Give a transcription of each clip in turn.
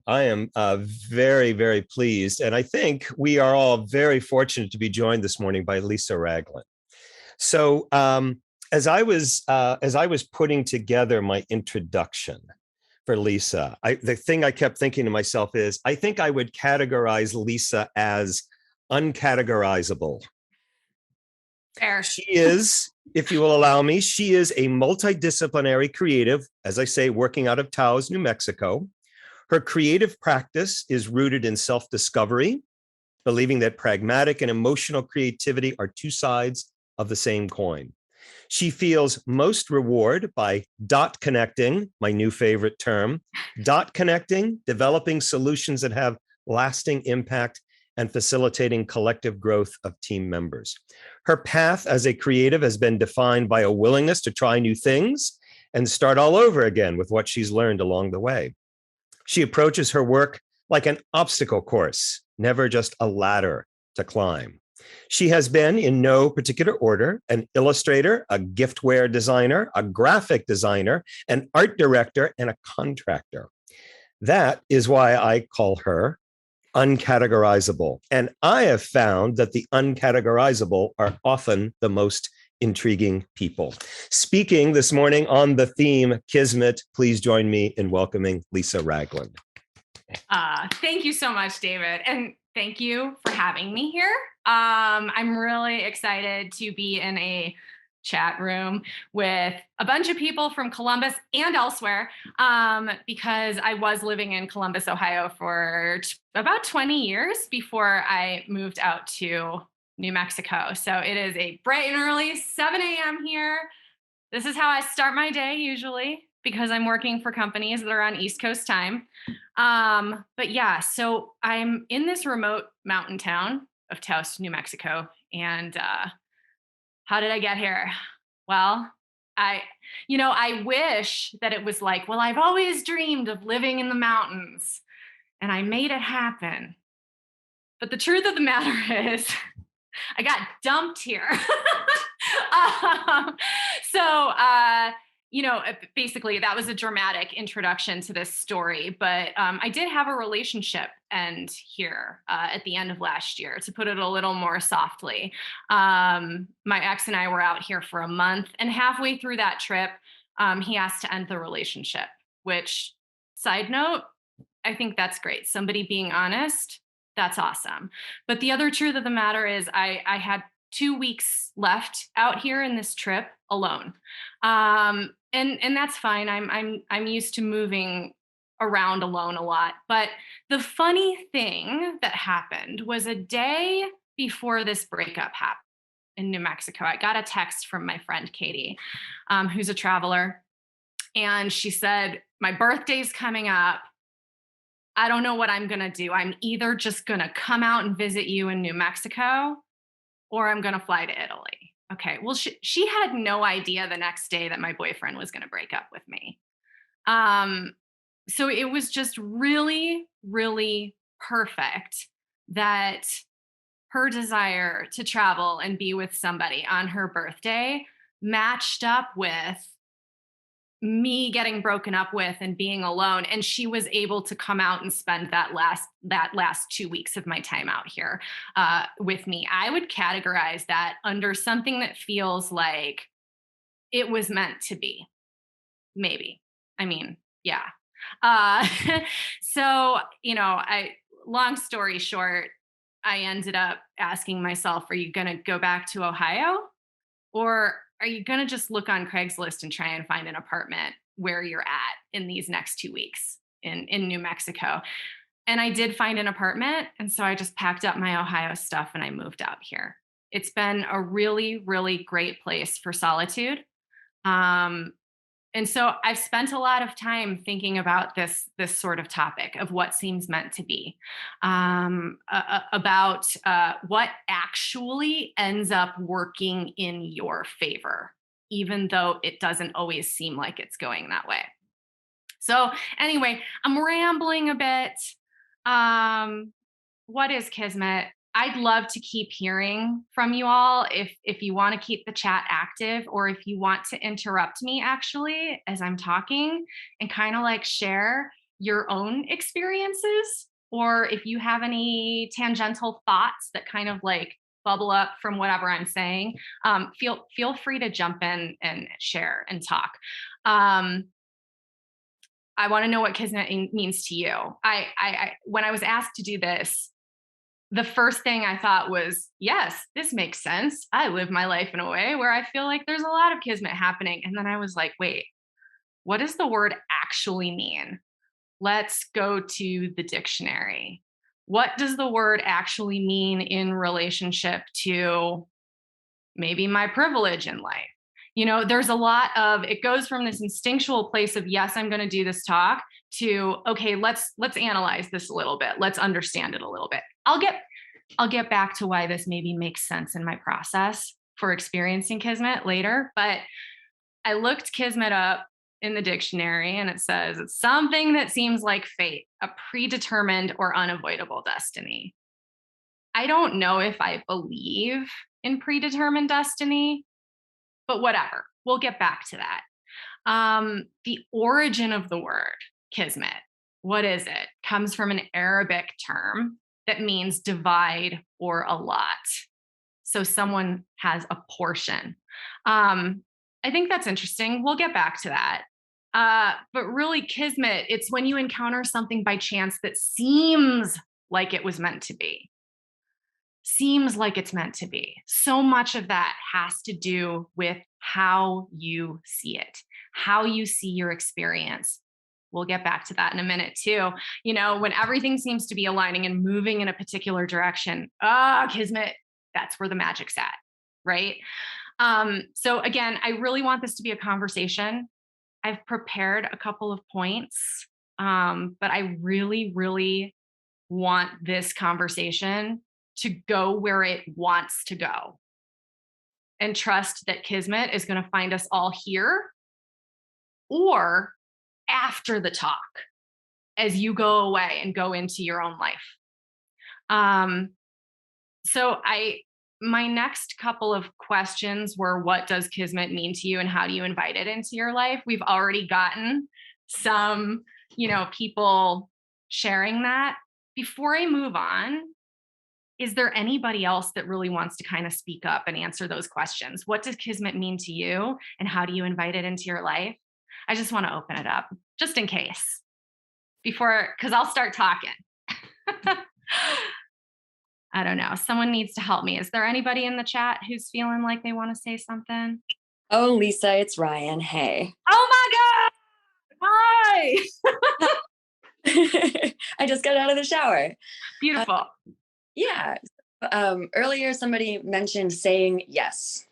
I am very, very pleased. And I think we are all very fortunate to be joined this morning by Lisa Ragland. So as I was putting together my introduction for Lisa, the thing I kept thinking to myself is, I think I would categorize Lisa as uncategorizable. Fair. She is, if you will allow me, she is a multidisciplinary creative, as I say, working out of Taos, New Mexico. Her creative practice is rooted in self-discovery, believing that pragmatic and emotional creativity are two sides of the same coin. She feels most reward by dot connecting, my new favorite term, dot connecting, developing solutions that have lasting impact and facilitating collective growth of team members. Her path as a creative has been defined by a willingness to try new things and start all over again with what she's learned along the way. She approaches her work like an obstacle course, never just a ladder to climb. She has been, in no particular order, an illustrator, a giftware designer, a graphic designer, an art director, and a contractor. That is why I call her uncategorizable. And I have found that the uncategorizable are often the most intriguing people. Speaking this morning on the theme Kismet, please join me in welcoming Lisa Ragland. Thank you so much, David. And thank you for having me here. I'm really excited to be in a chat room with a bunch of people from Columbus and elsewhere, because I was living in Columbus, Ohio for about 20 years before I moved out to New Mexico. So it is a bright and early 7 a.m. here. This is how I start my day usually, because I'm working for companies that are on East Coast time. But yeah, so I'm in this remote mountain town of Taos, New Mexico. And how did I get here? Well, I wish that it was like, well, I've always dreamed of living in the mountains and I made it happen. But the truth of the matter is, I got dumped here. um, so, basically, that was a dramatic introduction to this story. But I did have a relationship end here at the end of last year, to put it a little more softly. My ex and I were out here for a month, and halfway through that trip, he asked to end the relationship, which, side note, I think that's great. Somebody being honest, that's awesome. But the other truth of the matter is I had 2 weeks left out here in this trip alone. And that's fine. I'm used to moving around alone a lot. But the funny thing that happened was a day before this breakup happened in New Mexico, I got a text from my friend Katie, who's a traveler. And she said, my birthday's coming up. I don't know what I'm going to do. I'm either just going to come out and visit you in New Mexico, or I'm going to fly to Italy. Okay. Well, she had no idea the next day that my boyfriend was going to break up with me. So it was just really, really perfect that her desire to travel and be with somebody on her birthday matched up with me getting broken up with and being alone. And she was able to come out and spend that last 2 weeks of my time out here with me. I would categorize that under something that feels like it was meant to be. Maybe. I mean, yeah. Uh, so, long story short, I ended up asking myself, are you going to go back to Ohio? Or are you going to just look on Craigslist and try and find an apartment where you're at in these next 2 weeks in New Mexico? And I did find an apartment. And so I just packed up my Ohio stuff and I moved out here. It's been a really, really great place for solitude. And so I've spent a lot of time thinking about this sort of topic of what seems meant to be, about what actually ends up working in your favor, even though it doesn't always seem like it's going that way. So anyway, I'm rambling a bit. What is Kismet? I'd love to keep hearing from you all if you want to keep the chat active, or if you want to interrupt me actually as I'm talking and kind of like share your own experiences, or if you have any tangential thoughts that kind of like bubble up from whatever I'm saying, feel free to jump in and share and talk. I want to know what Kismet means to you. When I was asked to do this, the first thing I thought was, yes, this makes sense. I live my life in a way where I feel like there's a lot of Kismet happening. And then I was like, wait, what does the word actually mean? Let's go to the dictionary. What does the word actually mean in relationship to maybe my privilege in life? There's a lot of, it goes from this instinctual place of, yes, I'm going to do this talk, to, okay, let's analyze this a little bit. Let's understand it a little bit. I'll get back to why this maybe makes sense in my process for experiencing Kismet later. But I looked Kismet up in the dictionary, and it says it's something that seems like fate, a predetermined or unavoidable destiny. I don't know if I believe in predetermined destiny, but whatever. We'll get back to that. The origin of the word Kismet, what is it? Comes from an Arabic term that means divide or allot. So someone has a portion. I think that's interesting. We'll get back to that. But really, Kismet, it's when you encounter something by chance that seems like it was meant to be. Seems like it's meant to be. So much of that has to do with how you see it, how you see your experience. We'll get back to that in a minute too. When everything seems to be aligning and moving in a particular direction, Kismet, that's where the magic's at, right? So again, I really want this to be a conversation. I've prepared a couple of points, but I really, really want this conversation to go where it wants to go, and trust that Kismet is going to find us all here or after the talk as you go away and go into your own life. So my next couple of questions were, what does Kismet mean to you and how do you invite it into your life? We've already gotten some, people sharing that. Before I move on, is there anybody else that really wants to kind of speak up and answer those questions? What does Kismet mean to you and how do you invite it into your life? I just want to open it up just in case because I'll start talking. I don't know. Someone needs to help me. Is there anybody in the chat who's feeling like they want to say something? Oh, Lisa, it's Ryan. Hey. Oh my God. Hi. I just got out of the shower. Beautiful. Yeah. Earlier, somebody mentioned saying yes.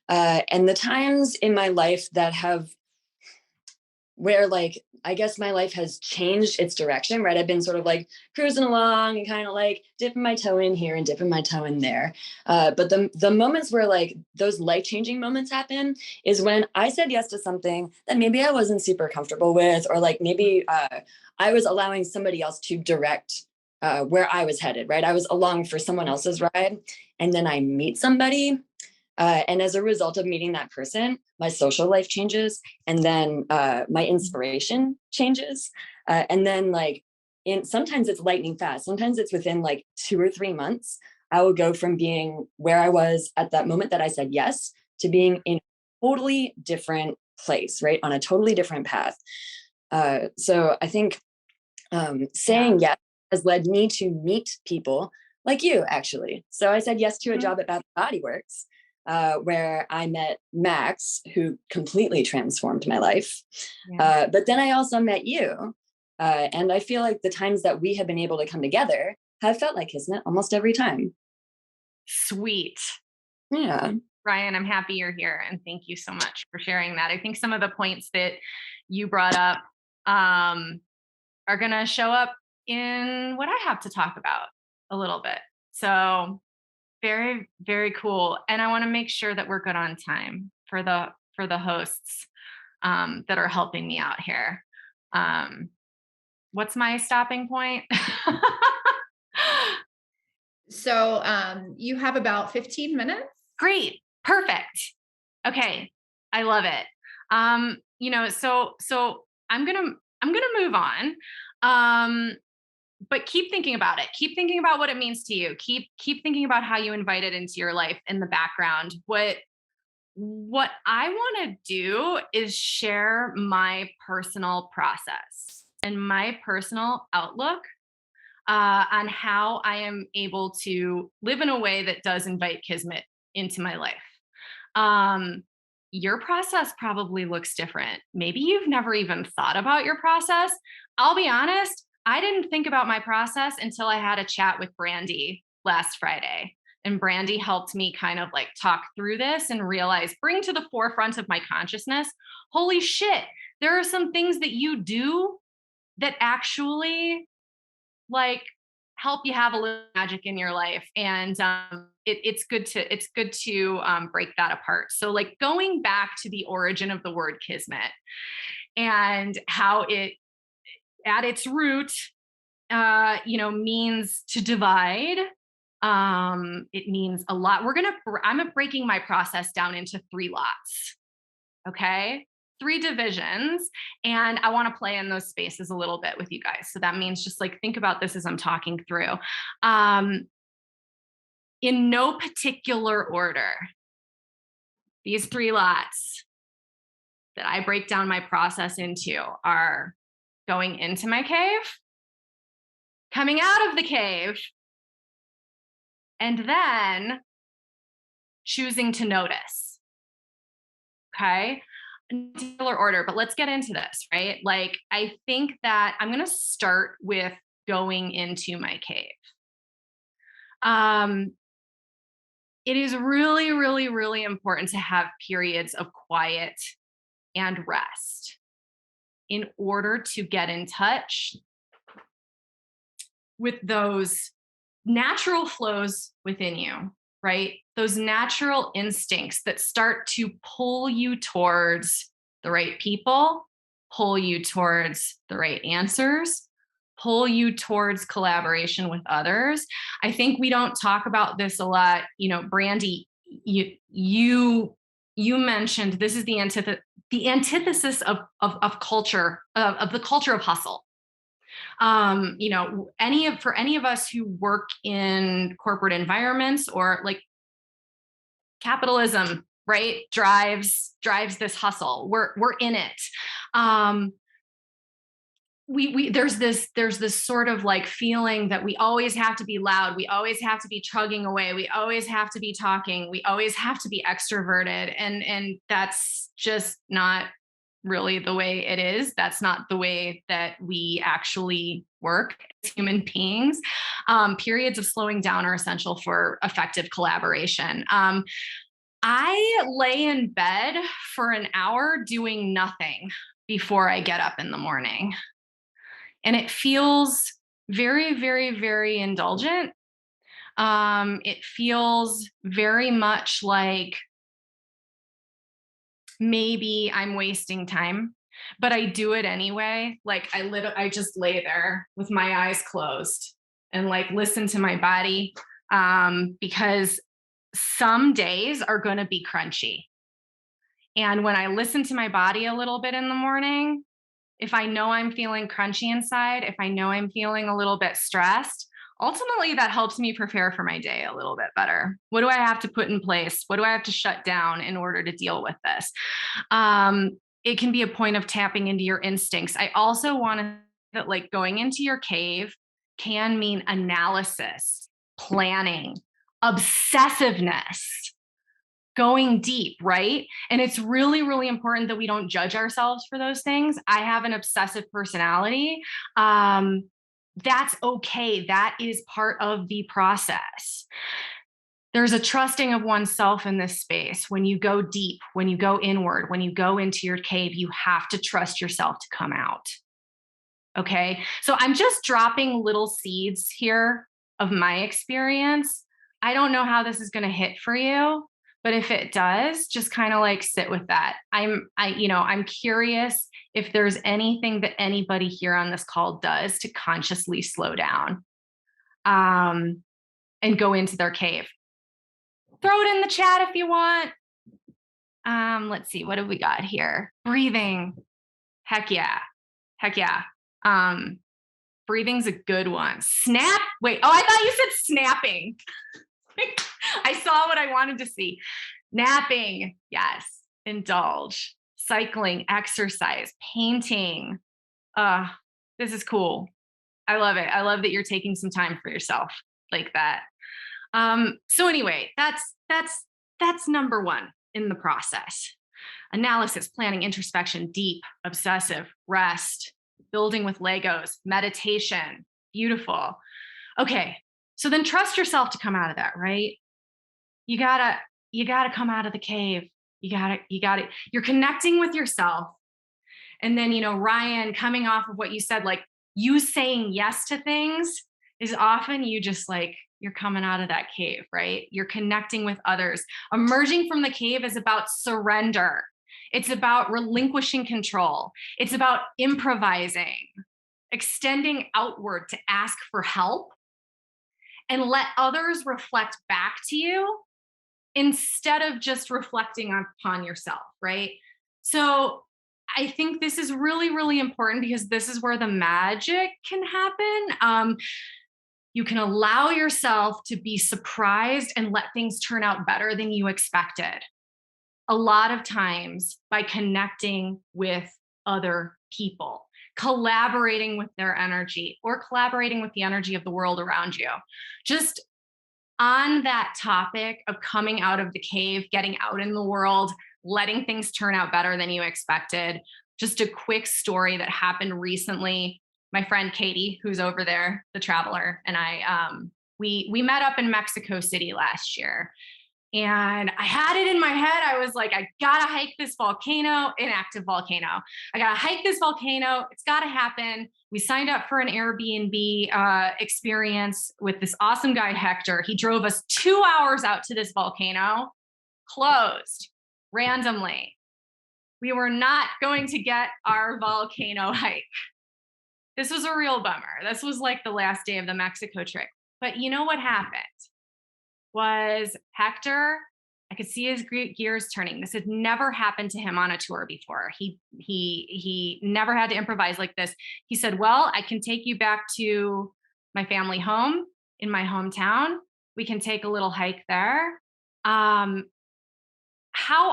And the times in my life where I guess my life has changed its direction, right? I've been sort of like cruising along and kind of like dipping my toe in here and dipping my toe in there. But the moments where those life-changing moments happen is when I said yes to something that maybe I wasn't super comfortable with, or maybe I was allowing somebody else to direct where I was headed, right? I was along for someone else's ride, and then I meet somebody. And as a result of meeting that person, my social life changes, and then my inspiration changes. And then sometimes it's lightning fast. Sometimes it's within 2 or 3 months. I will go from being where I was at that moment that I said yes to being in a totally different place, right? On a totally different path. So I think saying yes has led me to meet people like you, actually. So I said yes to a job at Bath & Body Works, where I met Max, who completely transformed my life. Yeah. But then I also met you. And I feel like the times that we have been able to come together have felt like Kismet almost every time. Sweet. Yeah. Ryan, I'm happy you're here. And thank you so much for sharing that. I think some of the points that you brought up are going to show up in what I have to talk about a little bit. So very, very cool. And I want to make sure that we're good on time for the hosts that are helping me out here. What's my stopping point? So you have about 15 minutes. Great. Perfect. Okay. I love it. So I'm going to move on. But keep thinking about it. Keep thinking about what it means to you. Keep thinking about how you invite it into your life in the background. What I want to do is share my personal process and my personal outlook on how I am able to live in a way that does invite Kismet into my life. Your process probably looks different. Maybe you've never even thought about your process. I'll be honest, I didn't think about my process until I had a chat with Brandy last Friday. And Brandy helped me kind of like talk through this and realize, bring to the forefront of my consciousness, holy shit, there are some things that you do that actually like help you have a little magic in your life. And it's good to break that apart. So like going back to the origin of the word Kismet and how it at its root means to divide. It means a lot. I'm breaking my process down into 3 lots. Okay. 3 divisions. And I want to play in those spaces a little bit with you guys. So that means just like, think about this as I'm talking through. In no particular order, these 3 lots that I break down my process into are going into my cave, coming out of the cave, and then choosing to notice. Okay. In particular order, but let's get into this, right? Like, I think that I'm going to start with going into my cave. It is really, really, really important to have periods of quiet and rest in order to get in touch with those natural flows within you, right? Those natural instincts that start to pull you towards the right people, pull you towards the right answers, pull you towards collaboration with others. I think we don't talk about this a lot. Brandy, you mentioned this is the antithesis of culture, of the culture of hustle. For any of us who work in corporate environments, or like capitalism, right, drives this hustle. We're in it. There's this sort of like feeling that we always have to be loud, we always have to be chugging away, we always have to be talking, we always have to be extroverted, and that's just not really the way it is. That's not the way that we actually work as human beings. Periods of slowing down are essential for effective collaboration. I lay in bed for an hour doing nothing before I get up in the morning. And it feels very, very, very indulgent. It feels very much like maybe I'm wasting time, but I do it anyway. Like I just lay there with my eyes closed and like listen to my body, because some days are going to be crunchy. And when I listen to my body a little bit in the morning, if I know I'm feeling crunchy inside, if I know I'm feeling a little bit stressed, ultimately that helps me prepare for my day a little bit better. What do I have to put in place? What do I have to shut down in order to deal with this? It can be a point of tapping into your instincts. I also want to that like going into your cave can mean analysis, planning, obsessiveness, going deep, right? And it's really, really important that we don't judge ourselves for those things. I have an obsessive personality. That's okay. That is part of the process. There's a trusting of oneself in this space. When you go deep, when you go inward, when you go into your cave, you have to trust yourself to come out. Okay. So I'm just dropping little seeds here of my experience. I don't know how this is going to hit for you, but if it does, just kind of like sit with that. I'm curious if there's anything that anybody here on this call does to consciously slow down, and go into their cave. Throw it in the chat if you want. Let's see, what have we got here? Breathing. Heck yeah. Heck yeah. Breathing's a good one. Snap. Wait. Oh, I thought you said snapping. I saw what I wanted to see. Napping. Yes. Indulge. Cycling, exercise, painting. This is cool. I love it. I love that you're taking some time for yourself like that. So anyway, that's number one in the process. Analysis, planning, introspection, deep, obsessive, rest, building with Legos, meditation. Beautiful. Okay. So then trust yourself to come out of that, right? You gotta come out of the cave. You're connecting with yourself. And then, Ryan, coming off of what you said, like you saying yes to things is often you just like, you're coming out of that cave, right? You're connecting with others. Emerging from the cave is about surrender. It's about relinquishing control. It's about improvising, extending outward to ask for help and let others reflect back to you instead of just reflecting upon yourself, right? So I think this is really, really important because this is where the magic can happen. You can allow yourself to be surprised and let things turn out better than you expected. A lot of times by connecting with other people, collaborating with their energy or collaborating with the energy of the world around you. Just on that topic of coming out of the cave, getting out in the world, letting things turn out better than you expected. Just a quick story that happened recently. My friend Katie, who's over there, the traveler, and I, we met up in Mexico City last year. And I had it in my head. I was like, I gotta hike this volcano, inactive volcano. I gotta hike this volcano. It's gotta happen. We signed up for an Airbnb experience with this awesome guy, Hector. He drove us 2 hours out to this volcano, closed randomly. We were not going to get our volcano hike. This was a real bummer. This was like the last day of the Mexico trip. But you know what happened? Was Hector, I could see his gears turning. This had never happened to him on a tour before. He never had to improvise like this. He said, well, I can take you back to my family home in my hometown. We can take a little hike there. How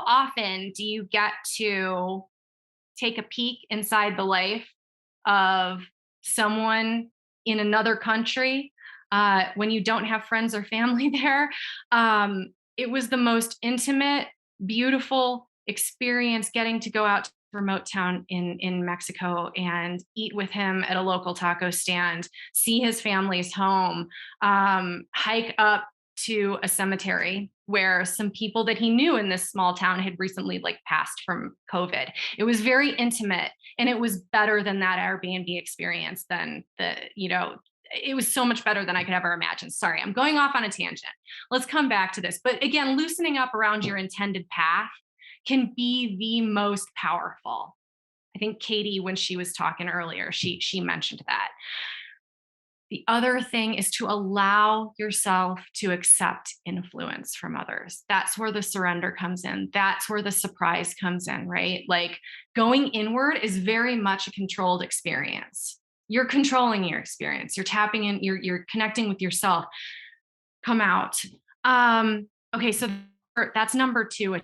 often do you get to take a peek inside the life of someone in another country when you don't have friends or family there? It was the most intimate, beautiful experience getting to go out to a remote town in Mexico and eat with him at a local taco stand, see his family's home, hike up to a cemetery where some people that he knew in this small town had recently passed from COVID. It was very intimate, and it was better than that Airbnb experience it was so much better than I could ever imagine. Sorry, I'm going off on a tangent. Let's come back to this. But again, loosening up around your intended path can be the most powerful. I think Katie, when she was talking earlier, she mentioned that. The other thing is to allow yourself to accept influence from others. That's where the surrender comes in. That's where the surprise comes in, right? Like going inward is very much a controlled experience. You're controlling your experience. You're tapping in, you're connecting with yourself. Come out. Okay, so that's number 2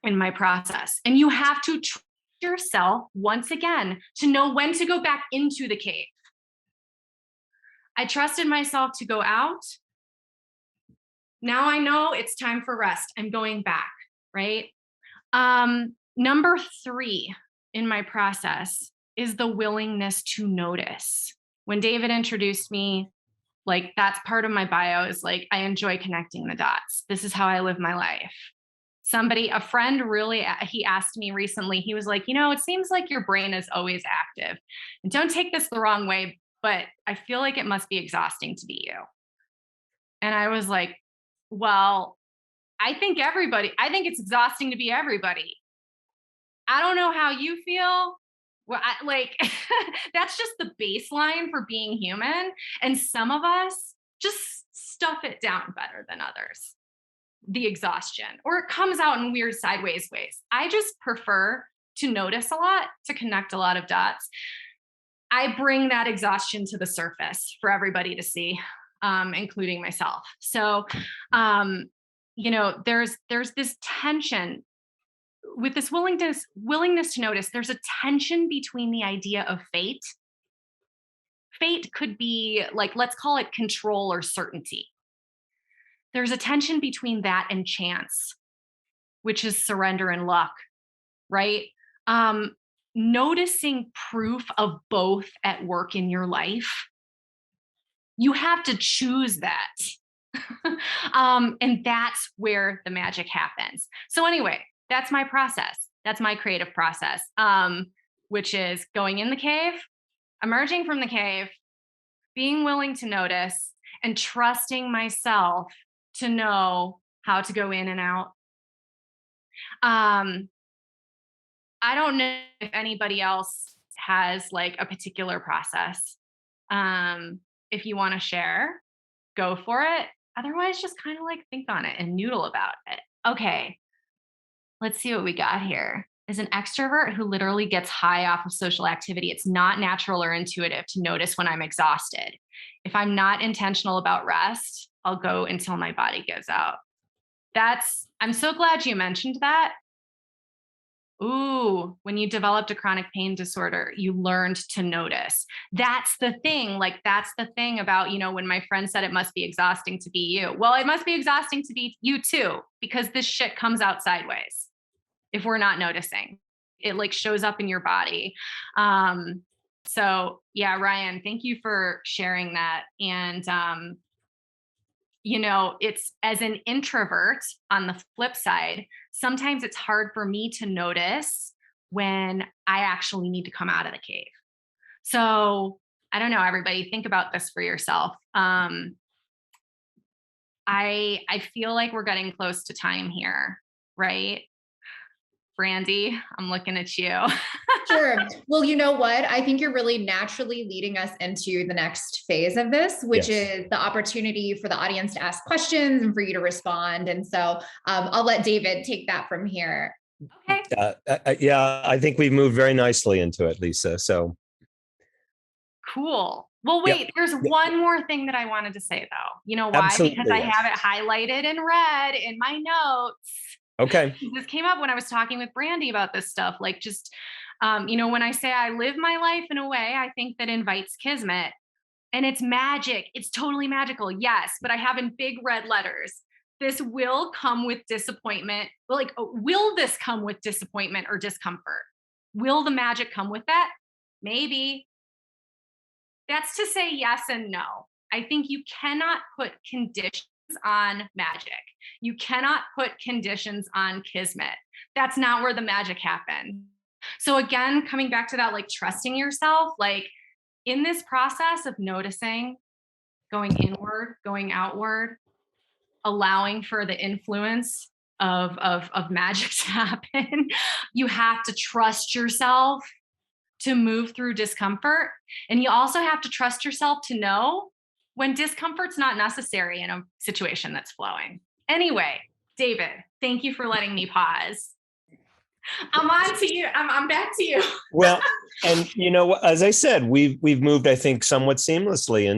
in my process. And you have to trust yourself once again to know when to go back into the cave. I trusted myself to go out. Now I know it's time for rest. I'm going back, right? Number 3 in my process is the willingness to notice. When David introduced me, that's part of my bio is I enjoy connecting the dots. This is how I live my life. A friend he asked me recently, he was like, it seems like your brain is always active. And don't take this the wrong way, but I feel like it must be exhausting to be you. And I was like, well, I think it's exhausting to be everybody. I don't know how you feel. Well, that's just the baseline for being human. And some of us just stuff it down better than others, the exhaustion, or it comes out in weird sideways ways. I just prefer to notice a lot, to connect a lot of dots. I bring that exhaustion to the surface for everybody to see, including myself. So, there's this tension with this willingness to notice. There's a tension between the idea of fate. Fate could be like, let's call it control or certainty. There's a tension between that and chance, which is surrender and luck, right? Noticing proof of both at work in your life, you have to choose that. And that's where the magic happens. So anyway, that's my process. That's my creative process, which is going in the cave, emerging from the cave, being willing to notice, and trusting myself to know how to go in and out. I don't know if anybody else has like a particular process. If you want to share, go for it. Otherwise, just kind of like think on it and noodle about it. Okay, let's see what we got here. As an extrovert who literally gets high off of social activity, it's not natural or intuitive to notice when I'm exhausted. If I'm not intentional about rest, I'll go until my body gives out. I'm so glad you mentioned that. Ooh, when you developed a chronic pain disorder, you learned to notice. That's the thing. Like, that's the thing about, when my friend said it must be exhausting to be you. Well, it must be exhausting to be you too, because this shit comes out sideways if we're not noticing. It like shows up in your body. So yeah, Ryan, thank you for sharing that. And, it's as an introvert on the flip side, sometimes it's hard for me to notice when I actually need to come out of the cave. So I don't know, everybody think about this for yourself. I feel like we're getting close to time here, right? Brandy, I'm looking at you. Sure. Well, you know what? I think you're really naturally leading us into the next phase of this, which is the opportunity for the audience to ask questions and for you to respond. And so I'll let David take that from here. Okay. Yeah, I think we've moved very nicely into it, Lisa. So cool. Well, wait, there's one more thing that I wanted to say though. You know why? Absolutely, because I have it highlighted in red in my notes. Okay. This came up when I was talking with Brandy about this stuff. Like just, when I say I live my life in a way I think that invites Kismet, and it's magic. It's totally magical. Yes. But I have in big red letters, this will come with disappointment. Like, will this come with disappointment or discomfort? Will the magic come with that? Maybe. That's to say yes and no. I think you cannot put conditions on magic. You cannot put conditions on Kismet. That's not where the magic happens. So again, coming back to that, like trusting yourself, like in this process of noticing, going inward, going outward, allowing for the influence of magic to happen, you have to trust yourself to move through discomfort. And you also have to trust yourself to know when discomfort's not necessary in a situation that's flowing. Anyway, David, thank you for letting me pause. I'm on to you. I'm back to you. Well, and as I said, we've moved, I think, somewhat seamlessly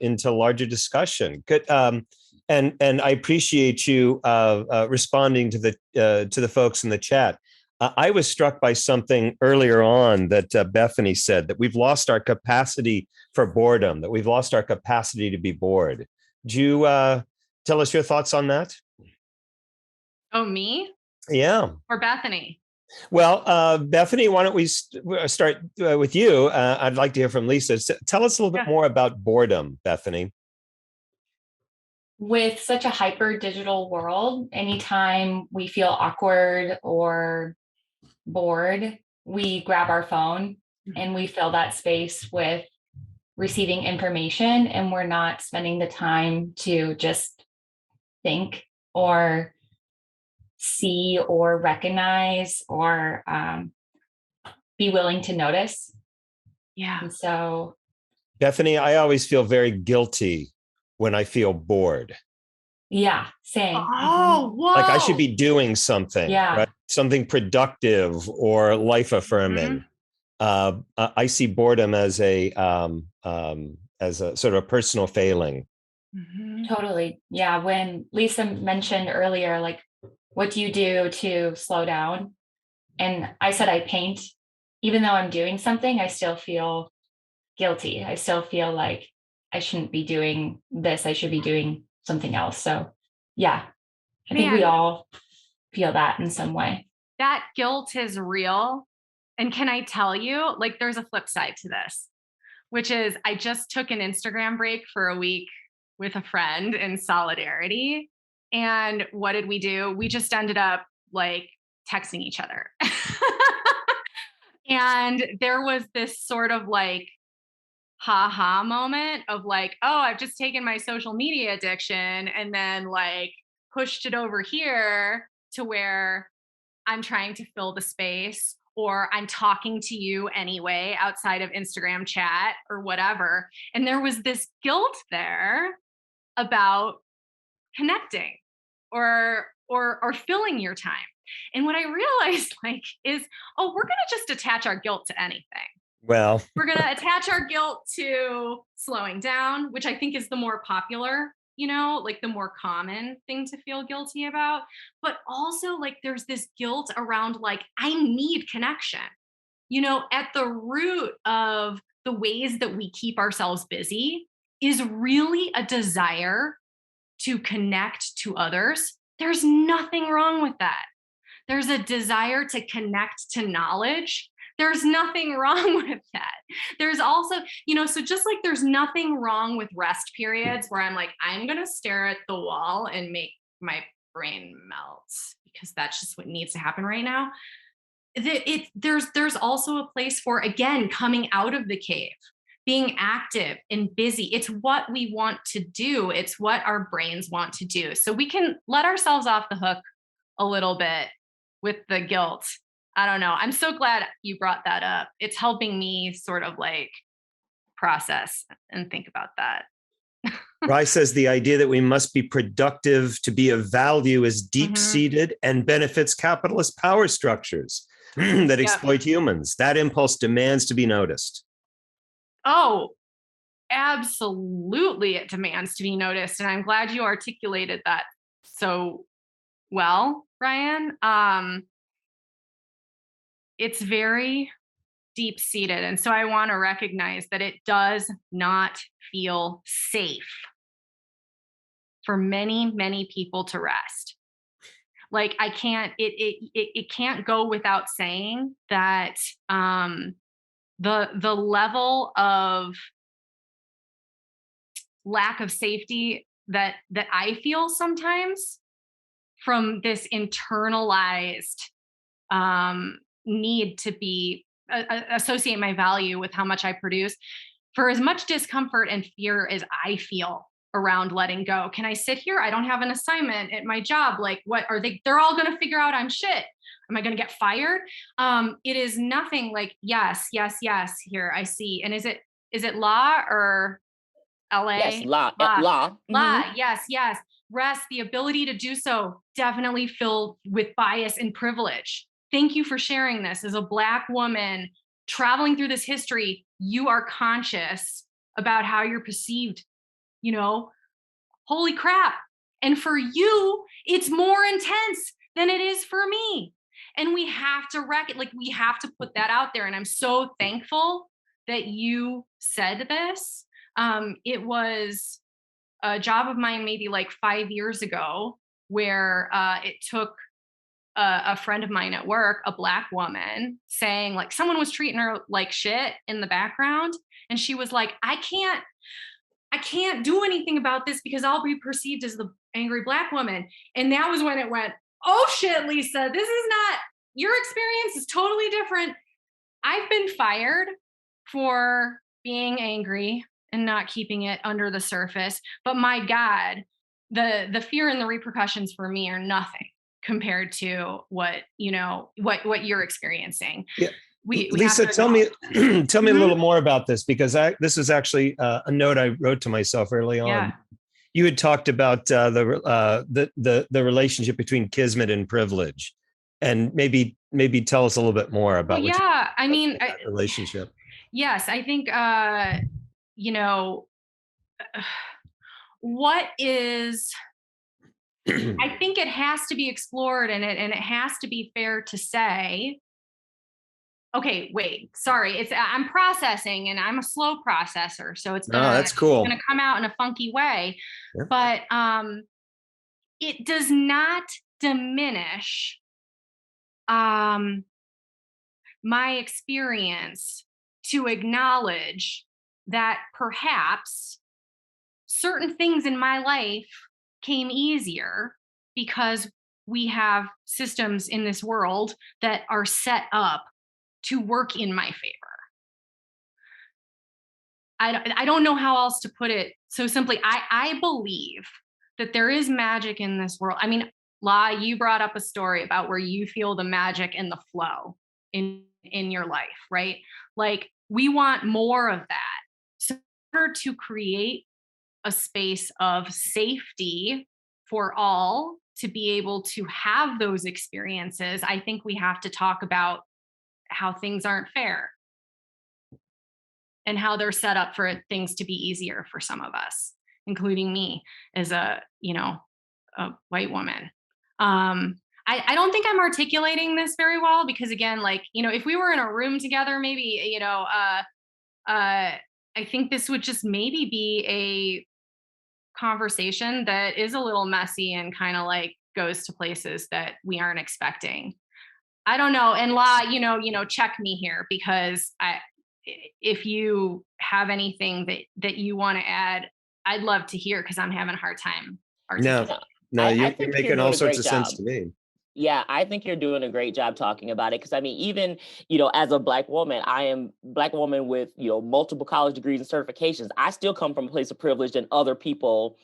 into larger discussion. Good. And I appreciate you responding to the folks in the chat. I was struck by something earlier on that Bethany said, that we've lost our capacity for boredom, that we've lost our capacity to be bored. Do you tell us your thoughts on that? Oh, me? Yeah. Or Bethany? Well, Bethany, why don't we start with you? I'd like to hear from Lisa. Tell us a little bit more about boredom, Bethany. With such a hyper digital world, anytime we feel awkward or bored, we grab our phone and we fill that space with receiving information, and we're not spending the time to just think or see or recognize or be willing to notice. Yeah. And so, Bethany, I always feel very guilty when I feel bored. Yeah, same. Oh, whoa. Like I should be doing something, right? Something productive or life affirming. I see boredom as a sort of a personal failing. Totally. Yeah. When Lisa mentioned earlier, like, what do you do to slow down? And I said I paint. Even though I'm doing something, I still feel guilty. I still feel like I shouldn't be doing this. I should be doing something else. So yeah, I think we Man. all feel that in some way. That guilt is real. And can I tell you, like, there's a flip side to this, which is I just took an Instagram break for a week with a friend in solidarity. And what did we do? We just ended up like texting each other. And there was this sort of like ha moment of like, oh, I've just taken my social media addiction and then like pushed it over here to where I'm trying to fill the space, or I'm talking to you anyway outside of Instagram chat or whatever. And there was this guilt there about connecting or filling your time. And what I realized like is, oh, we're going to just attach our guilt to anything. Well, We're going to attach our guilt to slowing down, which I think is the more popular, like the more common thing to feel guilty about. But also, like, there's this guilt around, like, I need connection. At the root of the ways that we keep ourselves busy is really a desire to connect to others. There's nothing wrong with that. There's a desire to connect to knowledge. There's nothing wrong with that. There's also, so just like there's nothing wrong with rest periods where I'm like, I'm going to stare at the wall and make my brain melt because that's just what needs to happen right now. There's also a place for, again, coming out of the cave, being active and busy. It's what we want to do. It's what our brains want to do. So we can let ourselves off the hook a little bit with the guilt. I don't know. I'm so glad you brought that up. It's helping me sort of like process and think about that. Rye says the idea that we must be productive to be of value is deep-seated and benefits capitalist power structures that exploit humans. That impulse demands to be noticed. Oh, absolutely. It demands to be noticed. And I'm glad you articulated that so well, Ryan. It's very deep-seated. And so I want to recognize that it does not feel safe for many, many people to rest. Like I can't, it can't go without saying that the level of lack of safety that I feel sometimes from this internalized need to be associate my value with how much I produce, for as much discomfort and fear as I feel around letting go. Can I sit here? I don't have an assignment at my job. Like, what are they? They're all going to figure out I'm shit. Am I going to get fired? It is nothing like yes. Here I see. And is it law or LA? Yes, law. Yes. Rest, the ability to do so, definitely filled with bias and privilege. Thank you for sharing this. As a Black woman traveling through this history, you are conscious about how you're perceived. Holy crap. And for you, it's more intense than it is for me. And we have to we have to put that out there. And I'm so thankful that you said this. It was a job of mine maybe like 5 years ago where it took a friend of mine at work, a Black woman, saying like someone was treating her like shit in the background. And she was like, I can't do anything about this because I'll be perceived as the angry Black woman. And that was when it went, oh shit, Lisa, this is not, your experience is totally different. I've been fired for being angry and not keeping it under the surface. But my God, the fear and the repercussions for me are nothing compared to what you're experiencing. Yeah. Lisa, tell me a little more about this, because this was actually a note I wrote to myself early on. Yeah. You had talked about the relationship between Kismet and privilege, and maybe maybe tell us a little bit more about Well, what yeah, I mean, that relationship. yes, I think, you know, what is, I think it has to be explored, and it has to be fair to say, okay, wait, sorry, I'm processing, and I'm a slow processor, so it's No, that's cool. gonna come out in a funky way. Yeah. But it does not diminish my experience to acknowledge that perhaps certain things in my life came easier because we have systems in this world that are set up to work in my favor. I don't know how else to put it so simply. I believe that there is magic in this world. I mean, La, you brought up a story about where you feel the magic and the flow in your life, right? Like, we want more of that. So in order to create a space of safety for all to be able to have those experiences, I think we have to talk about how things aren't fair and how they're set up for things to be easier for some of us, including me as a white woman. I don't think I'm articulating this very well, because again, like, if we were in a room together, maybe, I think this would just maybe be a conversation that is a little messy and kind of like goes to places that we aren't expecting. I don't know. And La, check me here, because if you have anything that you want to add, I'd love to hear, because I'm having a hard time articulating. No, I you're think making doing all a sorts great of sense job. to me. Yeah, I think you're doing a great job talking about it. Because I mean, even, as a Black woman, I am Black woman with, multiple college degrees and certifications. I still come from a place of privilege than other people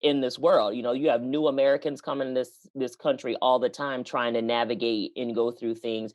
in this world. You have new Americans coming to this country all the time, trying to navigate and go through things.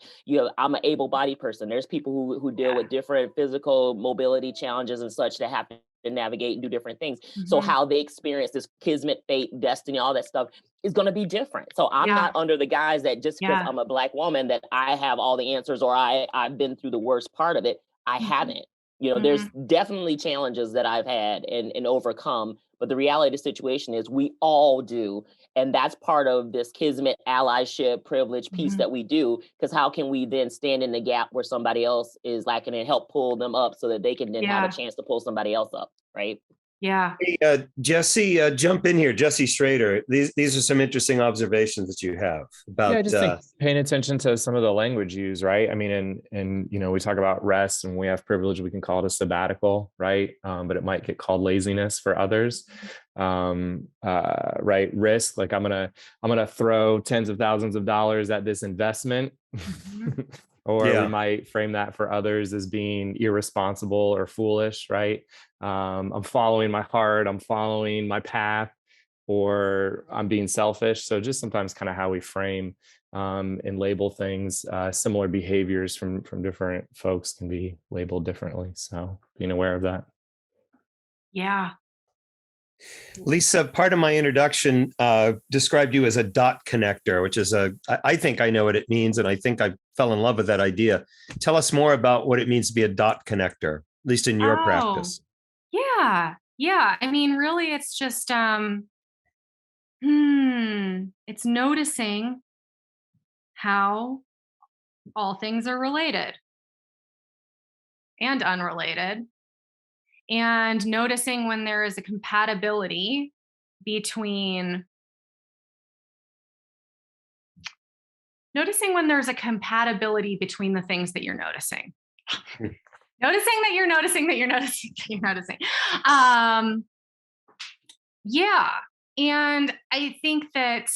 I'm an able-bodied person. There's people who deal with different physical mobility challenges and such that have to navigate and do different things. So how they experience this Kismet, fate, destiny, all that stuff is going to be different. So I'm not under the guise that just because I'm a Black woman that I have all the answers, or I've been through the worst part of it. I haven't. There's definitely challenges that I've had and overcome. But the reality of the situation is we all do. And that's part of this Kismet allyship privilege piece that we do. Because how can we then stand in the gap where somebody else is lacking and help pull them up so that they can then have a chance to pull somebody else up, right? Yeah. Hey, Jesse, jump in here. Jesse Strader. These are some interesting observations that you have about. I just think paying attention to some of the language used, right? I mean, and we talk about rest, and we have privilege. We can call it a sabbatical, right? But it might get called laziness for others, right? Risk, like I'm gonna throw tens of thousands of dollars at this investment. Or we might frame that for others as being irresponsible or foolish, right? I'm following my heart, I'm following my path, or I'm being selfish. So just sometimes kind of how we frame and label things, similar behaviors from different folks can be labeled differently. So being aware of that. Yeah. Lisa, part of my introduction described you as a dot connector, which is I think I know what it means, and I think I fell in love with that idea. Tell us more about what it means to be a dot connector, at least in your practice. Yeah. I mean, really, it's just it's noticing how all things are related and unrelated, and noticing when there is a compatibility between the things that you're noticing. Noticing that you're noticing that you're noticing that you're noticing. Yeah. And I think that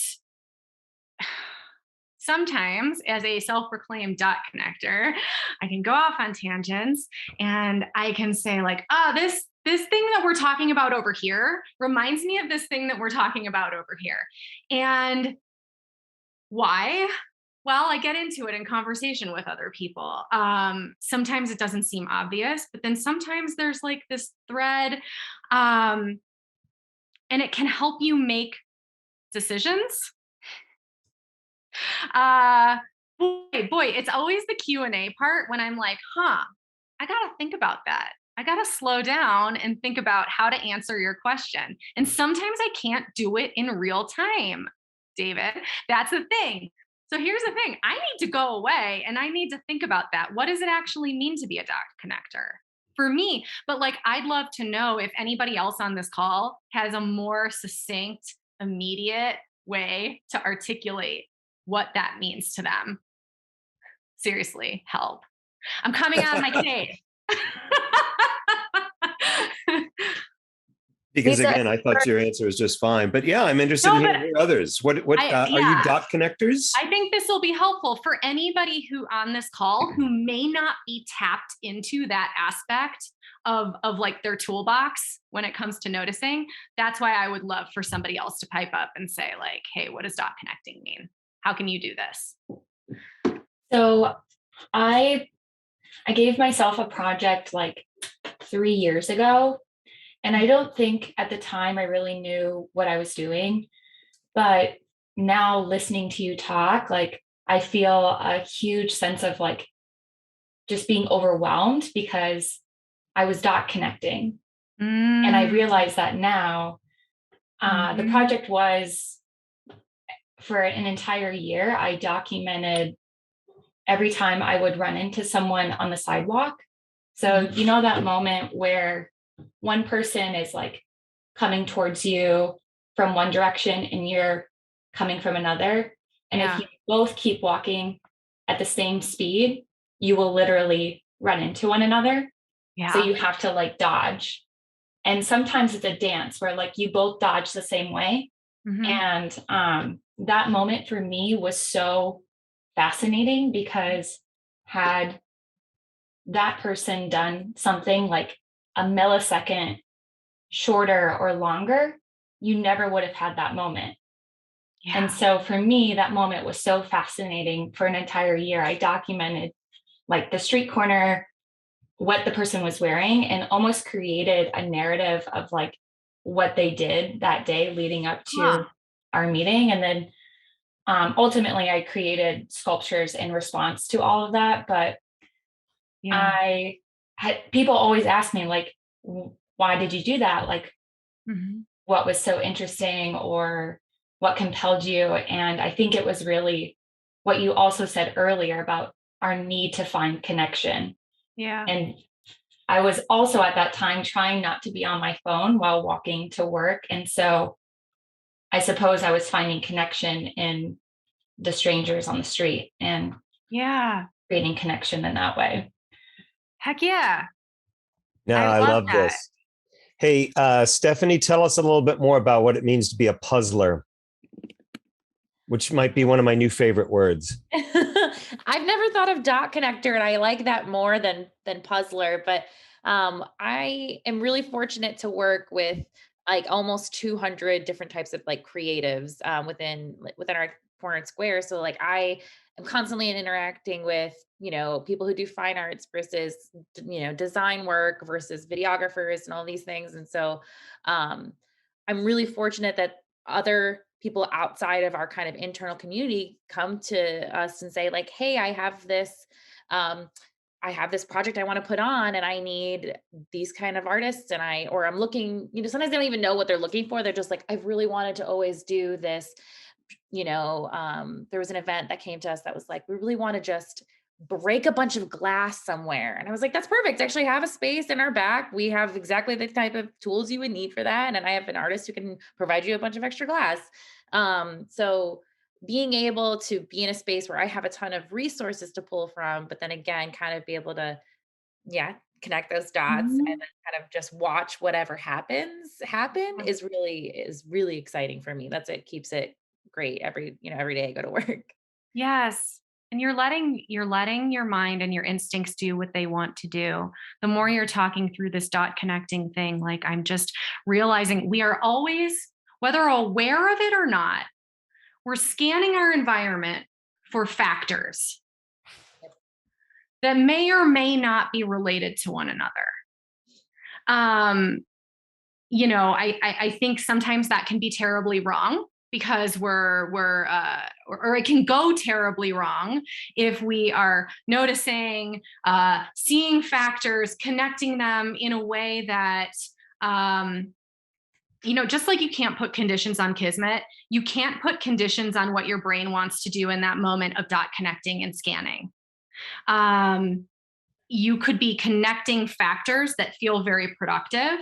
sometimes, as a self-proclaimed dot connector, I can go off on tangents, and I can say like, this thing that we're talking about over here reminds me of this thing that we're talking about over here. And why? Well, I get into it in conversation with other people. Sometimes it doesn't seem obvious, but then sometimes there's like this thread, and it can help you make decisions. boy, it's always the Q&A part when I'm like, I got to think about that. I got to slow down and think about how to answer your question. And sometimes I can't do it in real time, David. That's the thing. So here's the thing. I need to go away and I need to think about that. What does it actually mean to be a dot connector for me? But like, I'd love to know if anybody else on this call has a more succinct, immediate way to articulate what that means to them. Seriously, help. I'm coming out of my cave. Because again, I thought your answer was just fine, but yeah, I'm interested in hearing others. What are you dot connectors? I think this will be helpful for anybody who on this call who may not be tapped into that aspect of like their toolbox when it comes to noticing. That's why I would love for somebody else to pipe up and say like, hey, what does dot connecting mean? How can you do this? So I gave myself a project like 3 years ago. And I don't think at the time I really knew what I was doing, but now listening to you talk, like I feel a huge sense of like just being overwhelmed because I was dot connecting. And I realize that now. The project was for an entire year. I documented every time I would run into someone on the sidewalk. So, you know, that moment where one person is like coming towards you from one direction and you're coming from another. And if you both keep walking at the same speed, you will literally run into one another. Yeah. So you have to like dodge. And sometimes it's a dance where like you both dodge the same way. And that moment for me was so fascinating because had that person done something like a millisecond shorter or longer, you never would have had that moment. Yeah. And so for me, that moment was so fascinating. For an entire year, I documented like the street corner, what the person was wearing, and almost created a narrative of like what they did that day leading up to our meeting. And then ultimately I created sculptures in response to all of that. But I had people always ask me like, why did you do that? Like, what was so interesting or what compelled you? And I think it was really what you also said earlier about our need to find connection. Yeah. And I was also at that time trying not to be on my phone while walking to work. And so I suppose I was finding connection in the strangers on the street and creating connection in that way. Heck yeah. No, I love this. Hey, Stephanie, tell us a little bit more about what it means to be a puzzler, which might be one of my new favorite words. I've never thought of dot connector, and I like that more than puzzler, but I am really fortunate to work with like almost 200 different types of like creatives within our Corner Square. So like I am constantly interacting with, you know, people who do fine arts versus, you know, design work versus videographers and all these things. And so I'm really fortunate that other people outside of our kind of internal community come to us and say like, hey, I have this project I want to put on and I need these kind of artists. And I'm looking, you know, sometimes they don't even know what they're looking for. They're just like, I've really wanted to always do this. You know, there was an event that came to us that was like, we really want to just break a bunch of glass somewhere. And I was like, that's perfect. Actually have a space in our back. We have exactly the type of tools you would need for that. And I have an artist who can provide you a bunch of extra glass. So being able to be in a space where I have a ton of resources to pull from, but then again, kind of be able to, connect those dots and then kind of just watch whatever happen is really exciting for me. That's it keeps it great every day I go to work. Yes. And you're letting your mind and your instincts do what they want to do. The more you're talking through this dot connecting thing, like I'm just realizing we are always, whether aware of it or not, we're scanning our environment for factors that may or may not be related to one another. You know, I think sometimes that can be terribly wrong because or it can go terribly wrong if we are noticing, seeing factors, connecting them in a way that, just like you can't put conditions on Kismet, you can't put conditions on what your brain wants to do in that moment of dot connecting and scanning. You could be connecting factors that feel very productive.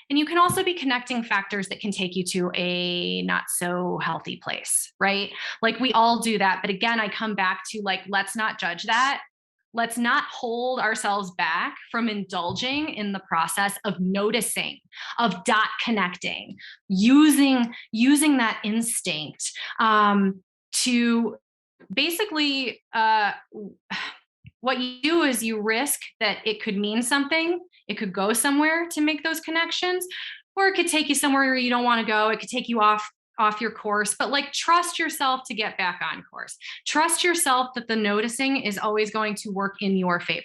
And you can also be connecting factors that can take you to a not so healthy place, right? Like we all do that. But again, I come back to like, let's not judge that. Let's not hold ourselves back from indulging in the process of noticing, of dot connecting, using that instinct to basically, what you do is you risk that it could mean something. It could go somewhere to make those connections, or it could take you somewhere where you don't want to go. It could take you off your course, but like trust yourself to get back on course. Trust yourself that the noticing is always going to work in your favor.